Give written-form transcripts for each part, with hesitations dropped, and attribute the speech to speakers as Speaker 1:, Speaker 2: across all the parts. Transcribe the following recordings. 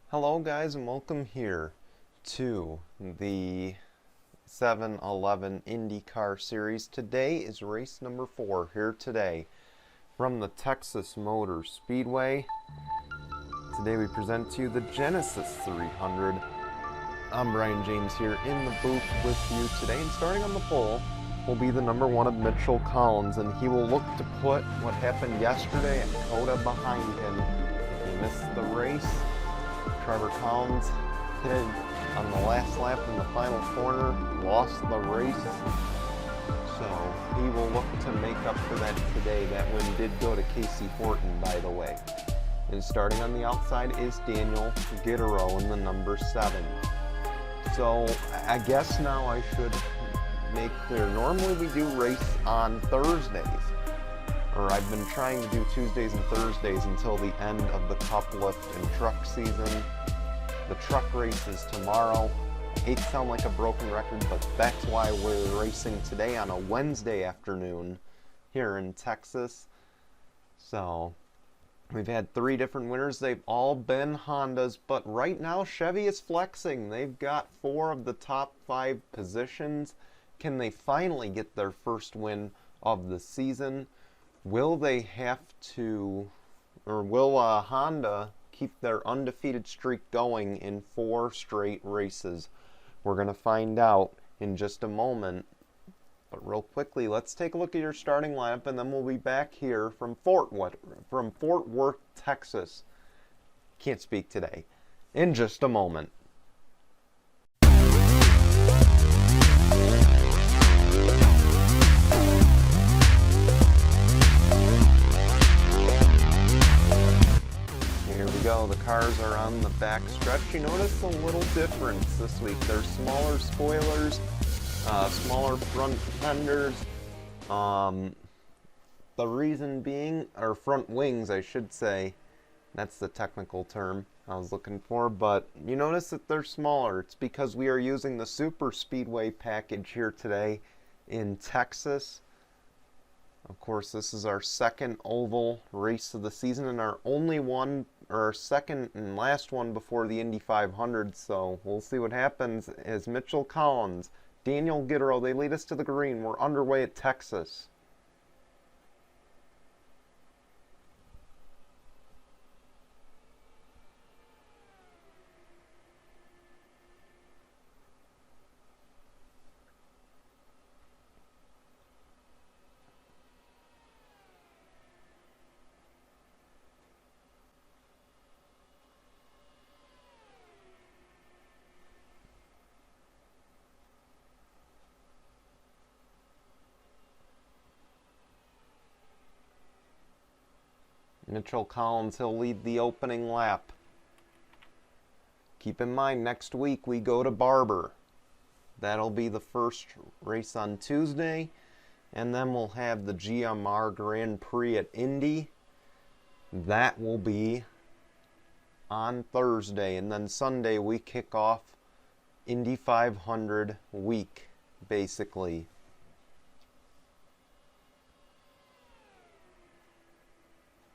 Speaker 1: Hello guys, and welcome here to the 7-11 IndyCar Series. Today is race number 4 here today from the Texas Motor Speedway. Today we present to you the Genesys 300. I'm Brian James here in the booth with you today, and starting on the pole will be the number 1 of Mitchell Collins, and he will look to put what happened yesterday at COTA behind him. He missed the race. Trevor Collins hit it on the last lap in the final corner, lost the race, so he will look to make up for that today. That win did go to Casey Horton, by the way. And starting on the outside is Daniel Gittero in the number 7. So I guess now I should make clear, normally we do race on Thursdays, or I've been trying to do Tuesdays and Thursdays until the end of the Cup Lift and Truck season. The truck race is tomorrow. I hate to sound like a broken record, but that's why we're racing today on a Wednesday afternoon here in Texas. So we've had 3 different winners. They've all been Hondas, but right now Chevy is flexing. They've got 4 of the top 5 positions. Can they finally get their first win of the season? Will they have to, or will Honda keep their undefeated streak going in 4 straight races? We're going to find out in just a moment. But real quickly, let's take a look at your starting lineup, and then we'll be back here from Fort Worth, Texas. Can't speak today. In just a moment. The cars are on the back stretch. You notice a little difference this week. There's smaller spoilers, smaller front fenders. The reason being, or front wings I should say, that's the technical term I was looking for, but you notice that they're smaller. It's because we are using the Super Speedway package here today in Texas. Of course, this is our second oval race of the season and our only one, or our second and last one before the Indy 500, so we'll see what happens as Mitchell Collins, Daniel Gittero, they lead us to the green. We're underway at Texas. Mitchell Collins, he'll lead the opening lap. Keep in mind, next week we go to Barber. That'll be the first race on Tuesday, and then we'll have the GMR Grand Prix at Indy. That will be on Thursday, and then Sunday we kick off Indy 500 week, basically.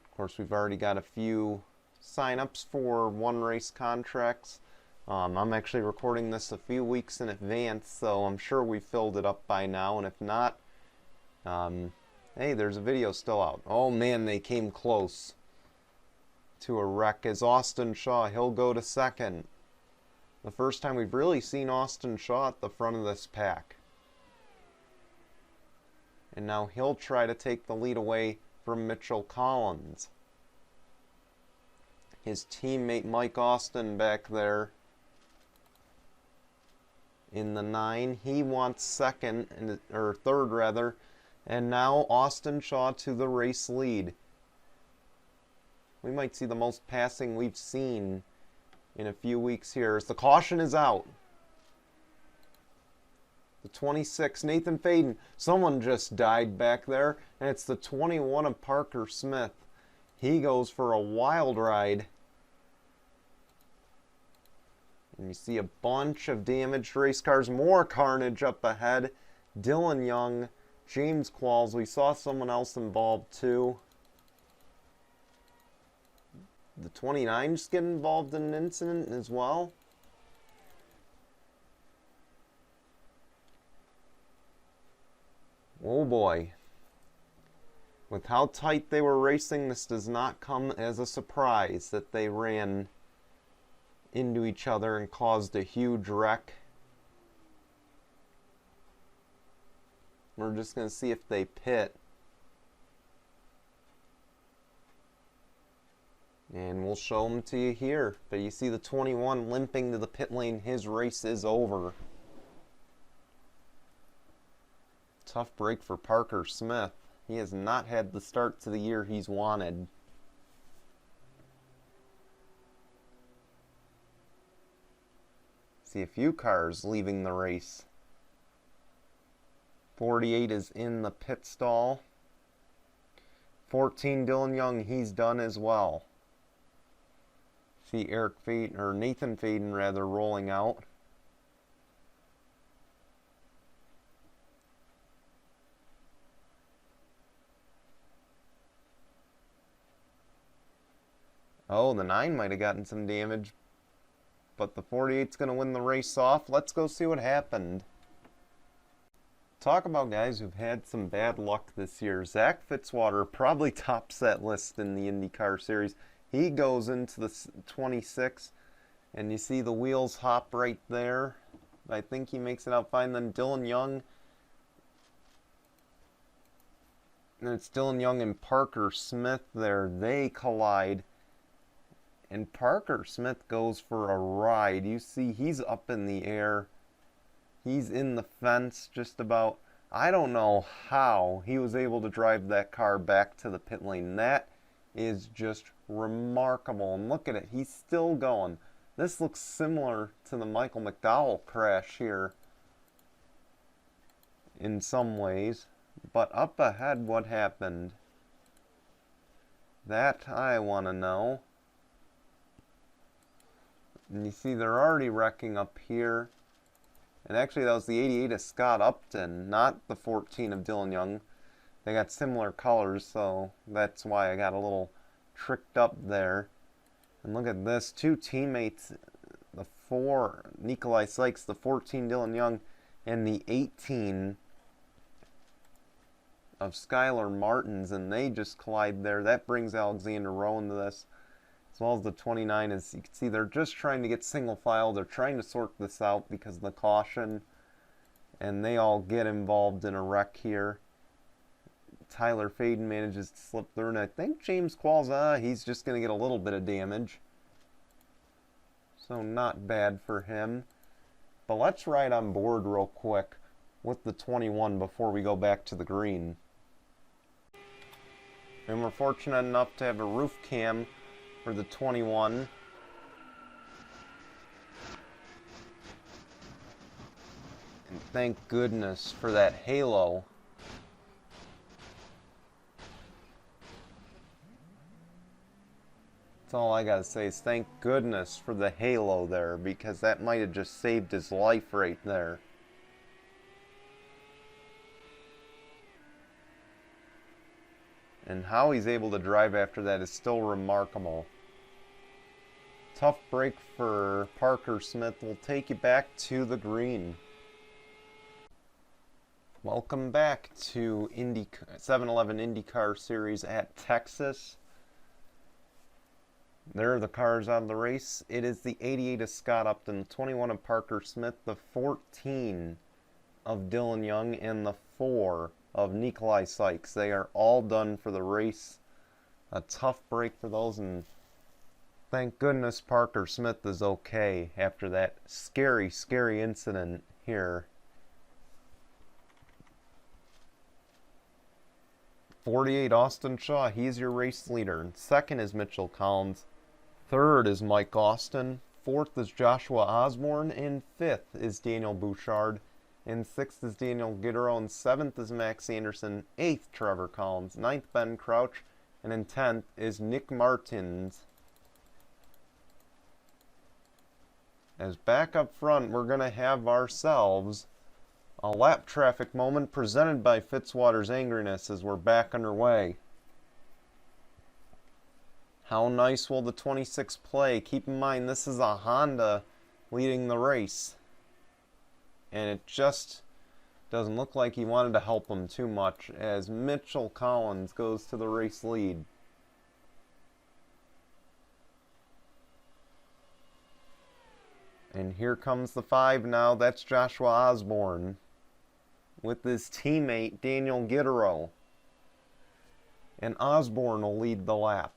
Speaker 1: Of course, we've already got a few sign-ups for one-race contracts. I'm actually recording this a few weeks in advance, so I'm sure we filled it up by now, and if not, hey, there's a video still out. Oh man, they came close to a wreck as Austin Shaw, he'll go to second. The first time we've really seen Austin Shaw at the front of this pack. And now he'll try to take the lead away from Mitchell Collins. His teammate Mike Austin back there in the 9. He wants second, or third rather, and now Austin Shaw to the race lead. We might see the most passing we've seen in a few weeks here as the caution is out. The 26, Nathan Faden. Someone just died back there, and it's the 21 of Parker Smith. He goes for a wild ride. And you see a bunch of damaged race cars, more carnage up ahead. Dylan Young, James Qualls. We saw someone else involved too. the 29 just get involved in an incident as well? Oh boy. With how tight they were racing, this does not come as a surprise that they ran into each other and caused a huge wreck. We're just going to see if they pit. And we'll show them to you here. But you see the 21 limping to the pit lane. His race is over. Tough break for Parker Smith. He has not had the start to the year he's wanted. See a few cars leaving the race. 48 is in the pit stall. 14, Dylan Young, he's done as well. See Nathan Faden rather rolling out. Oh, the 9 might have gotten some damage, but the 48's going to win the race off. Let's go see what happened. Talk about guys who've had some bad luck this year. Zach Fitzwater probably tops that list in the IndyCar Series. He goes into the 26, and you see the wheels hop right there. I think he makes it out fine. Then Dylan Young. And it's Dylan Young and Parker Smith there. They collide. And Parker Smith goes for a ride. You see he's up in the air. He's in the fence just about. I don't know how he was able to drive that car back to the pit lane. That is just remarkable. And look at it. He's still going. This looks similar to the Michael McDowell crash here in some ways. But up ahead, what happened? That I want to know. And you see they're already wrecking up here. And actually that was the 88 of Scott Upton, not the 14 of Dylan Young. They got similar colors, so that's why I got a little tricked up there. And look at this, two teammates, the 4, Nikolai Sykes, the 14 Dylan Young, and the 18 of Skylar Martins, and they just collide there. That brings Alexander Rowe into this. As well as the 29, as you can see, they're just trying to get single file. They're trying to sort this out because of the caution. And they all get involved in a wreck here. Tyler Faden manages to slip through. And I think James Qualls, he's just going to get a little bit of damage. So not bad for him. But let's ride on board real quick with the 21 before we go back to the green. And we're fortunate enough to have a roof cam for the 21. And thank goodness for that halo. That's all I gotta say is thank goodness for the halo there, because that might have just saved his life right there. And how he's able to drive after that is still remarkable. Tough break for Parker Smith. We'll take you back to the green. Welcome back to 7-Eleven IndyCar Series at Texas. There are the cars out of the race. It is the 88 of Scott Upton, the 21 of Parker Smith, the 14 of Dylan Young, and the 4 of Nikolai Sykes. They are all done for the race. A tough break for those, and thank goodness Parker Smith is okay after that scary, scary incident here. 48, Austin Shaw, he's your race leader. Second is Mitchell Collins. Third is Mike Austin. Fourth is Joshua Osborne. And fifth is Daniel Bouchard. And sixth is Daniel Gittero. And seventh is Max Anderson. Eighth, Trevor Collins. Ninth, Ben Crouch. And in 10th is Nick Martins. As back up front, we're going to have ourselves a lap traffic moment presented by Fitzwater's Angriness as we're back underway. How nice will the 26 play? Keep in mind, this is a Honda leading the race. And it just doesn't look like he wanted to help him too much as Mitchell Collins goes to the race lead. And here comes the 5 now. That's Joshua Osborne with his teammate Daniel Gittero. And Osborne will lead the lap.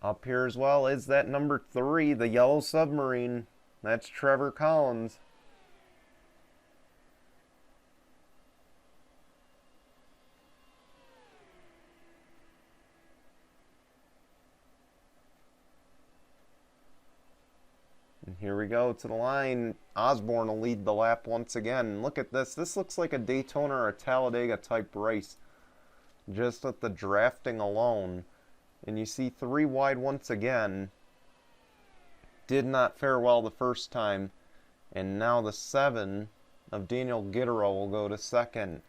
Speaker 1: Up here as well is that number 3, the yellow submarine. That's Trevor Collins. And here we go to the line. Osborne will lead the lap once again. Look at this. This looks like a Daytona or a Talladega type race. Just at the drafting alone. And you see 3 wide once again. Did not fare well the first time. And now the 7 of Daniel Gittero will go to second.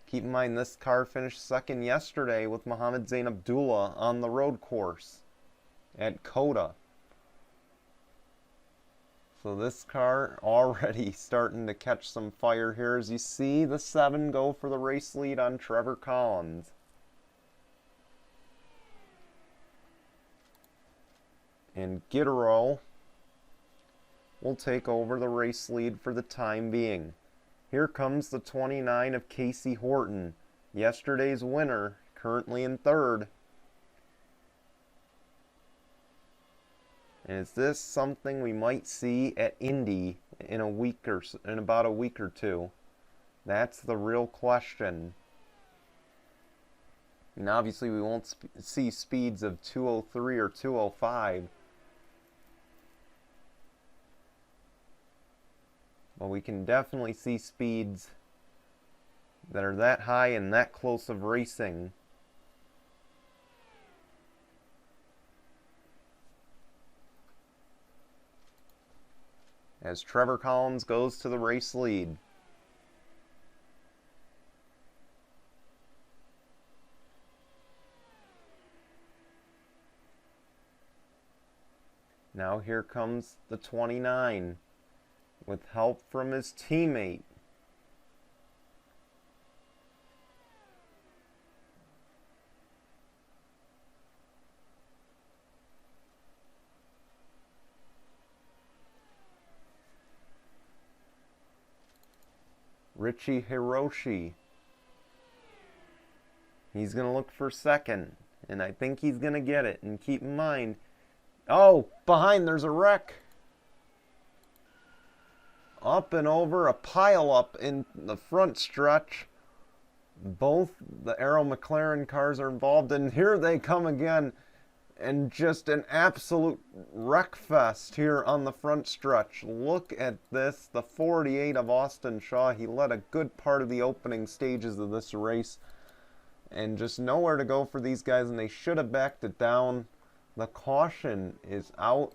Speaker 1: Keep in mind this car finished second yesterday with Mohammed Zain Abdullah on the road course at COTA. So this car already starting to catch some fire here as you see the 7 go for the race lead on Trevor Collins. And Gittero will take over the race lead for the time being. Here comes the 29 of Casey Horton, yesterday's winner, currently in 3rd. And is this something we might see at Indy in about a week or two? That's the real question. And obviously we won't see speeds of 203 or 205. But we can definitely see speeds that are that high and that close of racing. As Trevor Collins goes to the race lead. Now here comes the 29 with help from his teammate. Richie Hiroshi. He's going to look for second, and I think he's going to get it. And keep in mind, oh, behind there's a wreck. Up and over, a pile up in the front stretch. Both the Arrow McLaren cars are involved, and here they come again. And just an absolute wreck fest here on the front stretch. Look at this, the 48 of Austin Shaw. He led a good part of the opening stages of this race. And just nowhere to go for these guys, and they should have backed it down. The caution is out.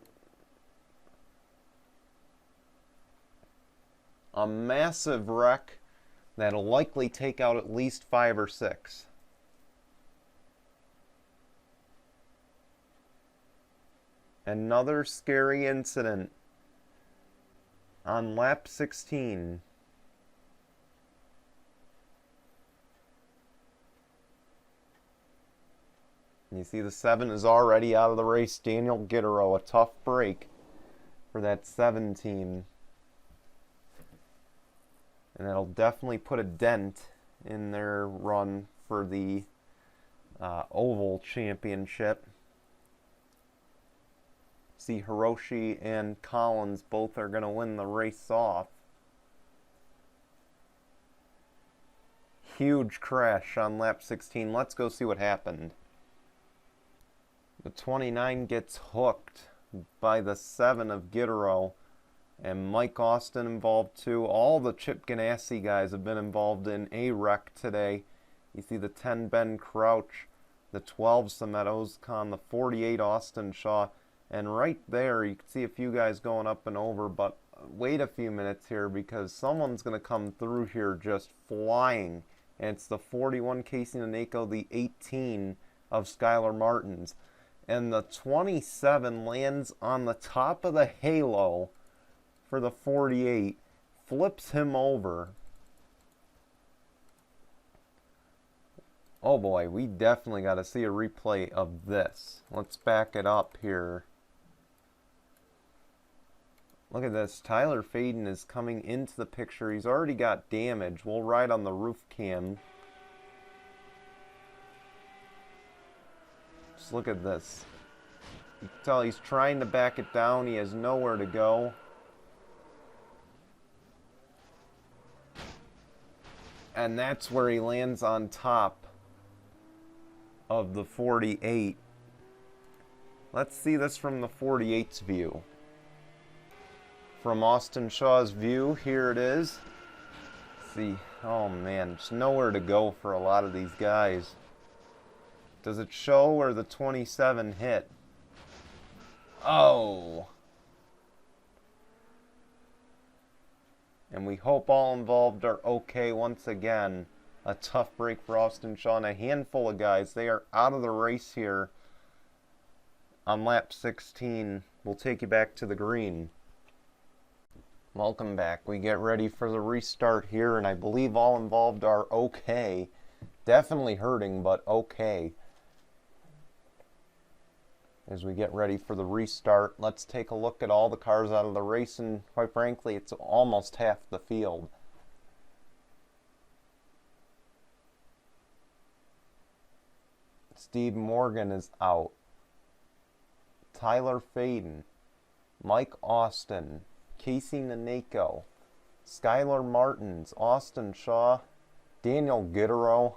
Speaker 1: A massive wreck that'll likely take out at least 5 or 6. Another scary incident on lap 16. You see the 7 is already out of the race. Daniel Gittero, a tough break for that 7 team. And that'll definitely put a dent in their run for the Oval Championship. See, Hiroshi and Collins both are going to win the race off. Huge crash on lap 16. Let's go see what happened. The 29 gets hooked by the 7 of Gittero, and Mike Austin involved too. All the Chip Genesys guys have been involved in a wreck today. You see the 10 Ben Crouch, the 12 Samet Ozkan, the 48 Austin Shaw. And right there, you can see a few guys going up and over, but wait a few minutes here because someone's going to come through here just flying And it's the 41 Casey Naneko, the 18 of Skylar Martins. And the 27 lands on the top of the halo for the 48, flips him over. Oh boy, we definitely got to see a replay of this. Let's back it up here. Look at this. Tyler Faden is coming into the picture. He's already got damage. We'll ride on the roof cam. Just look at this. You can tell he's trying to back it down. He has nowhere to go. And that's where he lands on top of the 48. Let's see this from the 48's view. From Austin Shaw's view, here it is. Let's see, oh man, there's nowhere to go for a lot of these guys. Does it show where the 27 hit? Oh! And we hope all involved are okay once again. A tough break for Austin Shaw and a handful of guys. They are out of the race here on lap 16. We'll take you back to the green. Welcome back. We get ready for the restart here, and I believe all involved are okay. Definitely hurting, but okay. As we get ready for the restart, let's take a look at all the cars out of the race, and quite frankly, it's almost half the field. Steve Morgan is out. Tyler Faden, Mike Austin, Casey Naneko, Skylar Martins, Austin Shaw, Daniel Gittero,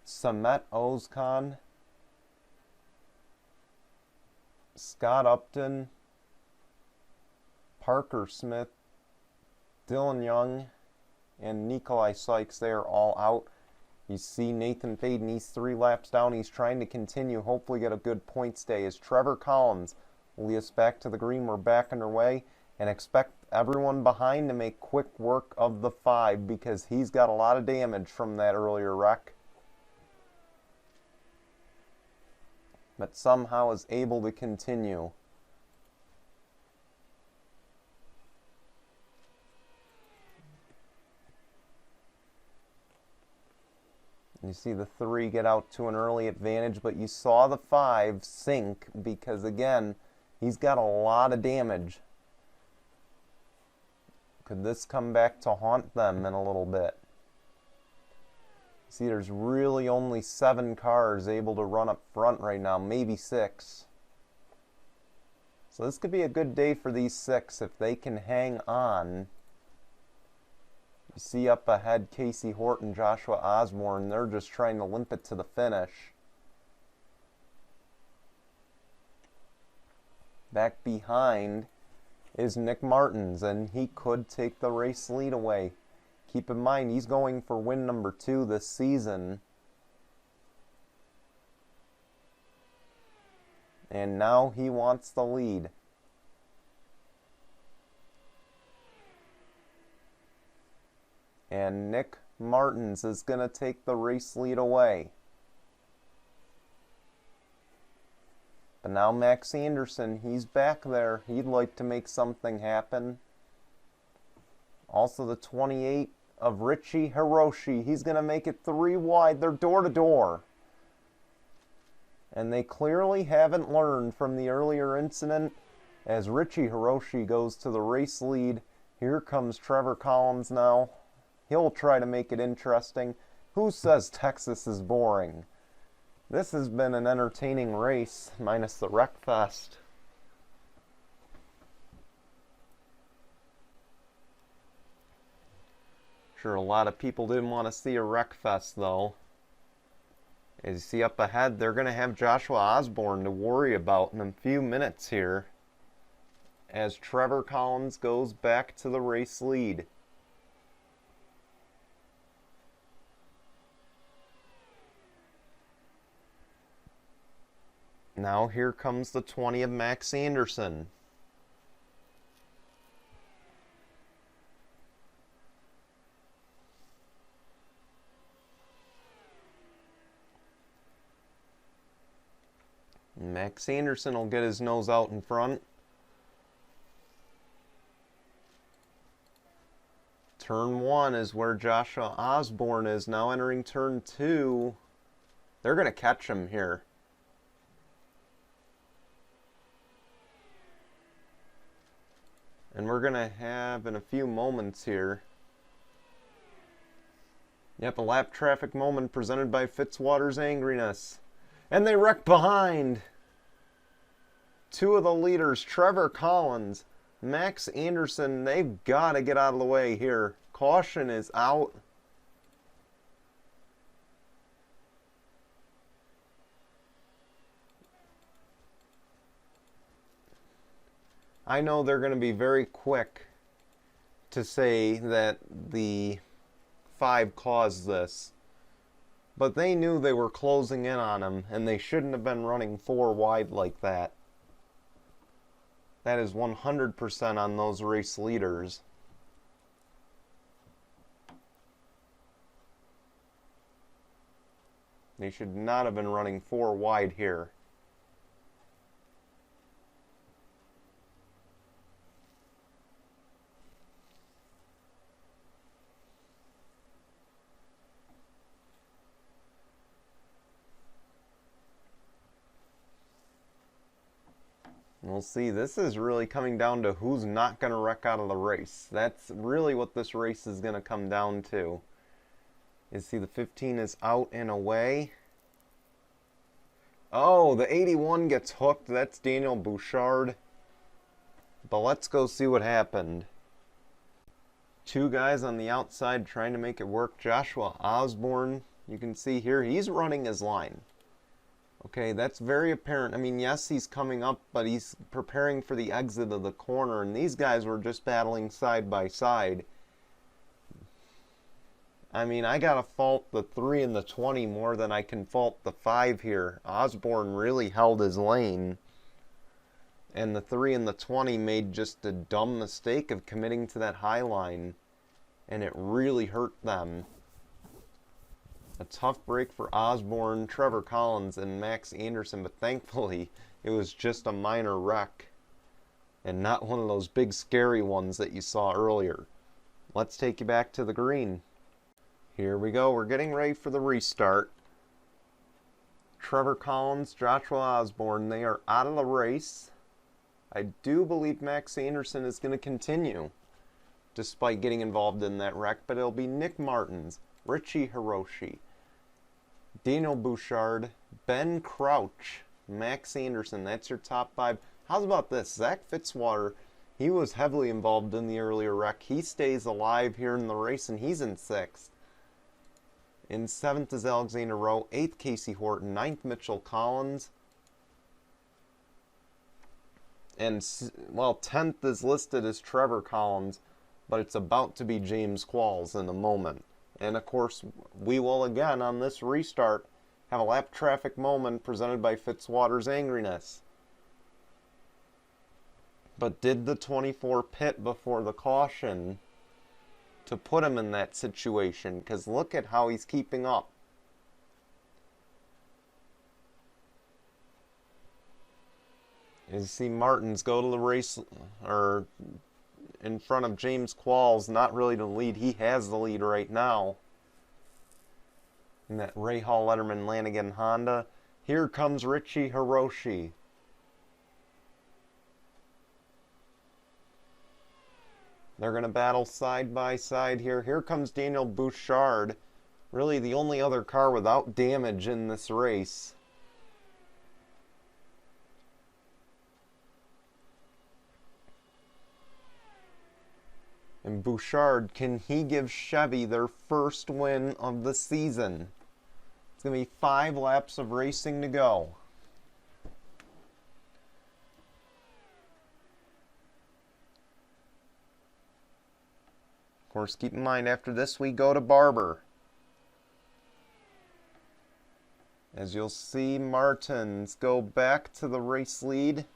Speaker 1: Samet Ozkan, Scott Upton, Parker Smith, Dylan Young, and Nikolai Sykes. They are all out. You see Nathan Faden, he's 3 laps down. He's trying to continue, hopefully get a good points day. As Trevor Collins will lead us back to the green. We're back underway, and expect everyone behind to make quick work of the 5 because he's got a lot of damage from that earlier wreck. But somehow is able to continue. You see the 3 get out to an early advantage, but you saw the 5 sink because, again, he's got a lot of damage. Could this come back to haunt them in a little bit? See, there's really only 7 cars able to run up front right now, maybe 6. So this could be a good day for these 6 if they can hang on. You see up ahead Casey Horton, Joshua Osborne. They're just trying to limp it to the finish. Back behind is Nick Martins, and he could take the race lead away. Keep in mind, he's going for win number 2 this season. And now he wants the lead. And Nick Martins is going to take the race lead away. But now Max Anderson, he's back there. He'd like to make something happen. Also the 28 of Richie Hiroshi. He's going to make it 3 wide. They're door to door. And they clearly haven't learned from the earlier incident as Richie Hiroshi goes to the race lead. Here comes Trevor Collins now. He'll try to make it interesting. Who says Texas is boring? This has been an entertaining race, minus the wreck fest. Sure, a lot of people didn't want to see a wreck fest, though. As you see up ahead, they're going to have Joshua Osborne to worry about in a few minutes here, as Trevor Collins goes back to the race lead. Now here comes the 20 of Max Anderson. Max Anderson will get his nose out in front. Turn 1 is where Joshua Osborne is now, entering turn 2. They're going to catch him here. And we're going to have, in a few moments here, yep, a lap traffic moment presented by Fitzwater's Angriness. And they wreck behind. Two of the leaders, Trevor Collins, Max Anderson, they've got to get out of the way here. Caution is out. I know they're going to be very quick to say that the 5 caused this, but they knew they were closing in on him, and they shouldn't have been running 4 wide like that. That is 100% on those race leaders. They should not have been running 4 wide here. We'll see. This is really coming down to who's not going to wreck out of the race. That's really what this race is going to come down to. You see the 15 is out and away. Oh, the 81 gets hooked. That's Daniel Bouchard. But let's go see what happened. 2 guys on the outside trying to make it work. Joshua Osborne, you can see here, he's running his line. Okay, that's very apparent. I mean, yes, he's coming up, but he's preparing for the exit of the corner, and these guys were just battling side by side. I mean, I gotta fault the 3 and the 20 more than I can fault the 5 here. Osborne really held his lane, and the 3 and the 20 made just a dumb mistake of committing to that high line, and it really hurt them. A tough break for Osborne, Trevor Collins, and Max Anderson, but thankfully it was just a minor wreck and not one of those big scary ones that you saw earlier. Let's take you back to the green. Here we go. We're getting ready for the restart. Trevor Collins, Joshua Osborne, they are out of the race. I do believe Max Anderson is going to continue despite getting involved in that wreck, but it'll be Nick Martins, Richie Hiroshi, Daniel Bouchard, Ben Crouch, Max Anderson. That's your top 5. How's about this? Zach Fitzwater, he was heavily involved in the earlier wreck. He stays alive here in the race, and he's in 6th. In 7th is Alexander Rowe, 8th Casey Horton, 9th Mitchell Collins. And, well, 10th is listed as Trevor Collins, but it's about to be James Qualls in a moment. And of course, we will again on this restart have a lap traffic moment presented by Fitzwater's Angriness. But did the 24 pit before the caution to put him in that situation? Because look at how he's keeping up. You see Martins go to the race, or in front of James Qualls, not really to lead. He has the lead right now in that Ray Hall Letterman Lanigan Honda. Here comes Richie Hiroshi. They're going to battle side by side here. Here comes Daniel Bouchard, really the only other car without damage in this race. And Bouchard, can he give Chevy their first win of the season? It's going to be 5 laps of racing to go. Of course, keep in mind, after this we go to Barber. As you'll see, Martins go back to the race lead.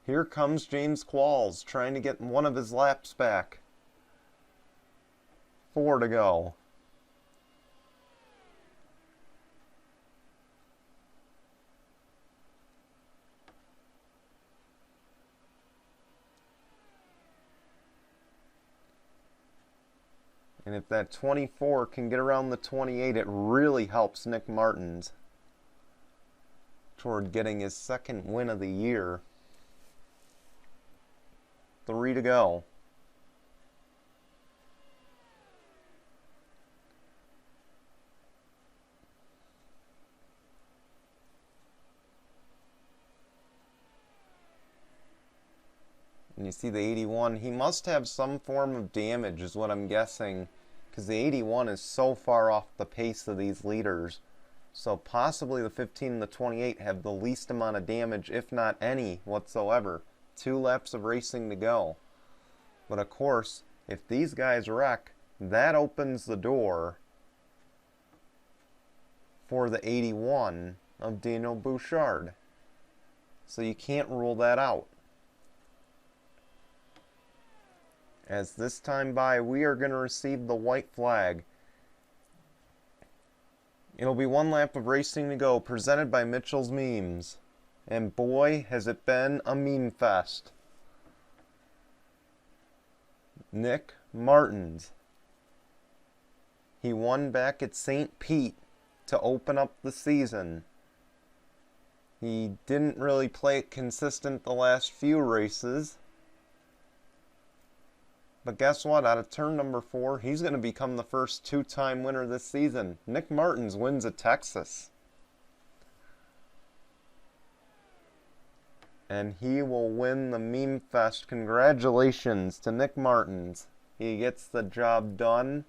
Speaker 1: Here comes James Qualls trying to get one of his laps back. 4 to go. And if that 24 can get around the 28, it really helps Nick Martins toward getting his second win of the year. 3 to go. And you see the 81, he must have some form of damage is what I'm guessing, because the 81 is so far off the pace of these leaders. So possibly the 15 and the 28 have the least amount of damage, if not any whatsoever. 2 laps of racing to go. But of course, if these guys wreck, that opens the door for the 81 of Daniel Bouchard. So you can't rule that out. As this time by, we are going to receive the white flag. It'll be 1 lap of racing to go, presented by Mitchell's Memes. And boy, has it been a meme fest. Nick Martins. He won back at St. Pete to open up the season. He didn't really play it consistent the last few races. But guess what? Out of turn number 4, he's going to become the first 2-time winner this season. Nick Martins wins at Texas. And he will win the Meme Fest. Congratulations to Nick Martins. He gets the job done.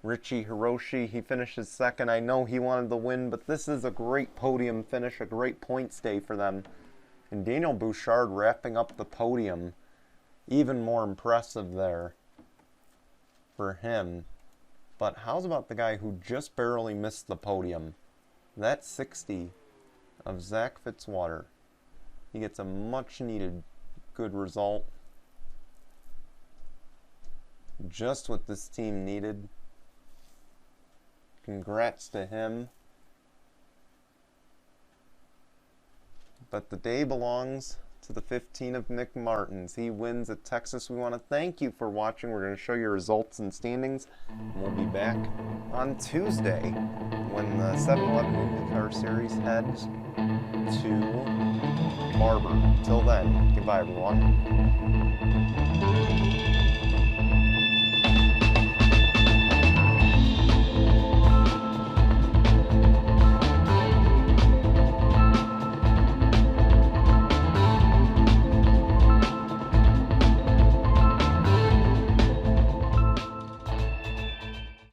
Speaker 1: Richie Hiroshi, he finishes second. I know he wanted the win, but this is a great podium finish, a great points day for them. And Daniel Bouchard wrapping up the podium. Even more impressive there for him. But how's about the guy who just barely missed the podium? That's 60 of Zach Fitzwater. He gets a much needed good result. Just what this team needed. Congrats to him. But the day belongs to the 15 of Nick Martins. He wins at Texas. We want to thank you for watching. We're going to show you results and standings. And we'll be back on Tuesday when the 7-Eleven IndyCar Series heads to Barber. Till then, goodbye everyone.